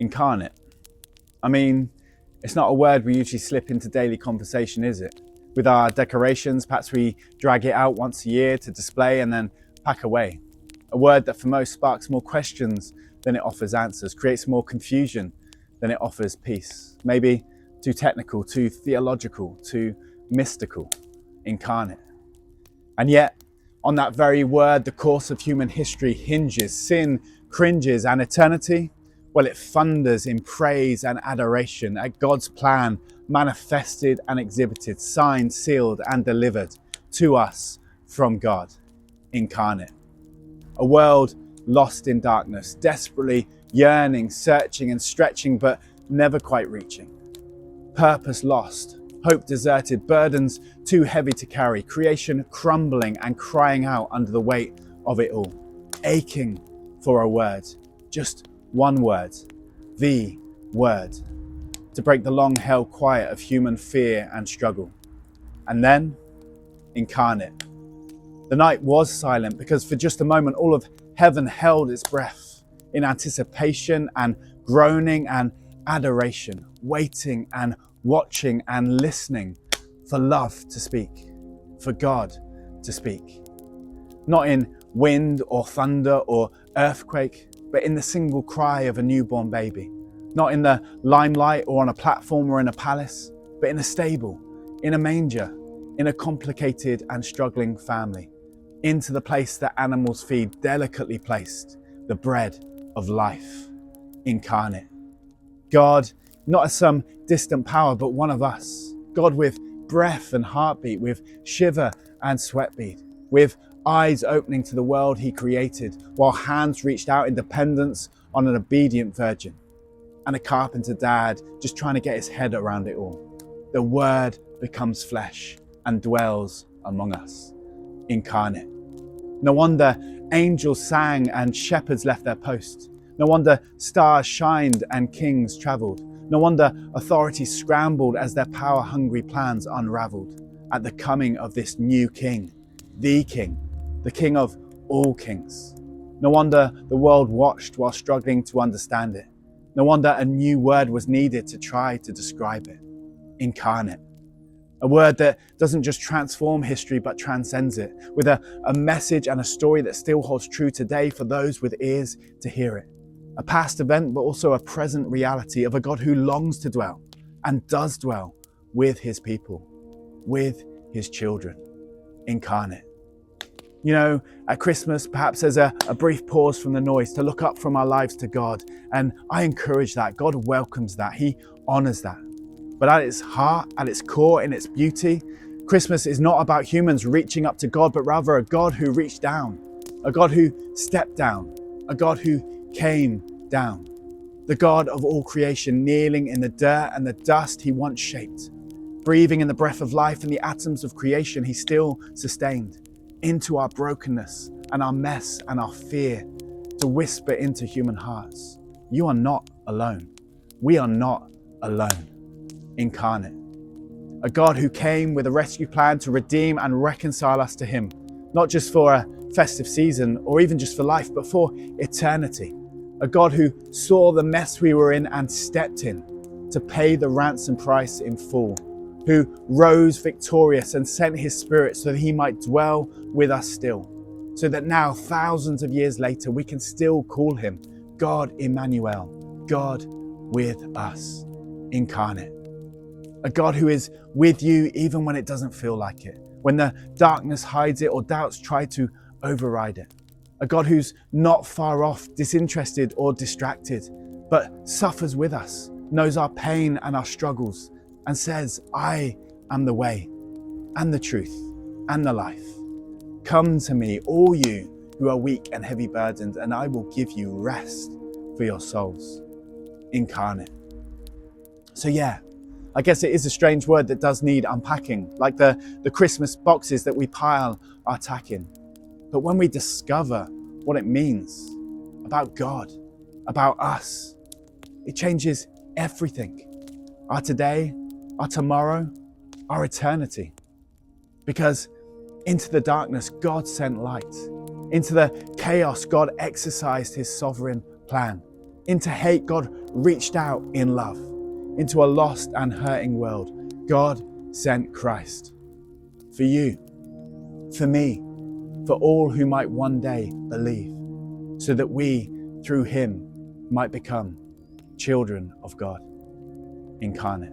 Incarnate. I mean, it's not a word we usually slip into daily conversation, is it? With our decorations, perhaps we drag it out once a year to display and then pack away. A word that for most sparks more questions than it offers answers, creates more confusion than it offers peace. Maybe too technical, too theological, too mystical. Incarnate. And yet, on that very word, the course of human history hinges, sin, cringes, and eternity. Well, it thunders in praise and adoration at God's plan, manifested and exhibited, signed, sealed, and delivered to us from God, incarnate. A world lost in darkness, desperately yearning, searching, and stretching, but never quite reaching. Purpose lost, hope deserted, burdens too heavy to carry, creation crumbling and crying out under the weight of it all, aching for a word, just one word, the word, to break the long-held quiet of human fear and struggle. And then, incarnate. The night was silent because for just a moment all of heaven held its breath in anticipation and groaning and adoration, waiting and watching and listening for love to speak, for God to speak. Not in wind or thunder or earthquake, but in the single cry of a newborn baby. Not in the limelight or on a platform or in a palace, but in a stable, in a manger, in a complicated and struggling family. Into the place that animals feed, delicately placed, the bread of life, incarnate. God, not as some distant power, but one of us. God with breath and heartbeat, with shiver and sweatbead, with eyes opening to the world he created, while hands reached out in dependence on an obedient virgin, and a carpenter dad just trying to get his head around it all. The word becomes flesh and dwells among us, incarnate. No wonder angels sang and shepherds left their post. No wonder stars shined and kings traveled. No wonder authorities scrambled as their power-hungry plans unraveled at the coming of this new king, the king of all kings. No wonder the world watched while struggling to understand it. No wonder a new word was needed to try to describe it. Incarnate. A word that doesn't just transform history, but transcends it, with a message and a story that still holds true today for those with ears to hear it. A past event, but also a present reality of a God who longs to dwell and does dwell with his people, with his children, incarnate. You know, at Christmas, perhaps there's a brief pause from the noise to look up from our lives to God. And I encourage that. God welcomes that. He honors that. But at its heart, at its core, in its beauty, Christmas is not about humans reaching up to God, but rather a God who reached down, a God who stepped down, a God who came down, the God of all creation, kneeling in the dirt and the dust he once shaped, breathing in the breath of life and the atoms of creation he still sustained, into our brokenness and our mess and our fear, to whisper into human hearts, you are not alone. We are not alone. Incarnate. A God who came with a rescue plan to redeem and reconcile us to him, not just for a festive season or even just for life, but for eternity. A God who saw the mess we were in and stepped in to pay the ransom price in full, who rose victorious and sent his Spirit so that he might dwell with us still, so that now, thousands of years later, we can still call him God Emmanuel, God with us, incarnate. A God who is with you even when it doesn't feel like it, when the darkness hides it or doubts try to override it. A God who's not far off, disinterested or distracted, but suffers with us, knows our pain and our struggles, and says, I am the way and the truth and the life. Come to me, all you who are weak and heavy burdened, and I will give you rest for your souls. Incarnate. So yeah, I guess it is a strange word that does need unpacking, like the Christmas boxes that we pile our tack in. But when we discover what it means about God, about us, it changes everything. Our today, our tomorrow, our eternity. Because into the darkness, God sent light. Into the chaos, God exercised his sovereign plan. Into hate, God reached out in love. Into a lost and hurting world, God sent Christ. For you, for me, for all who might one day believe, so that we, through him, might become children of God, incarnate.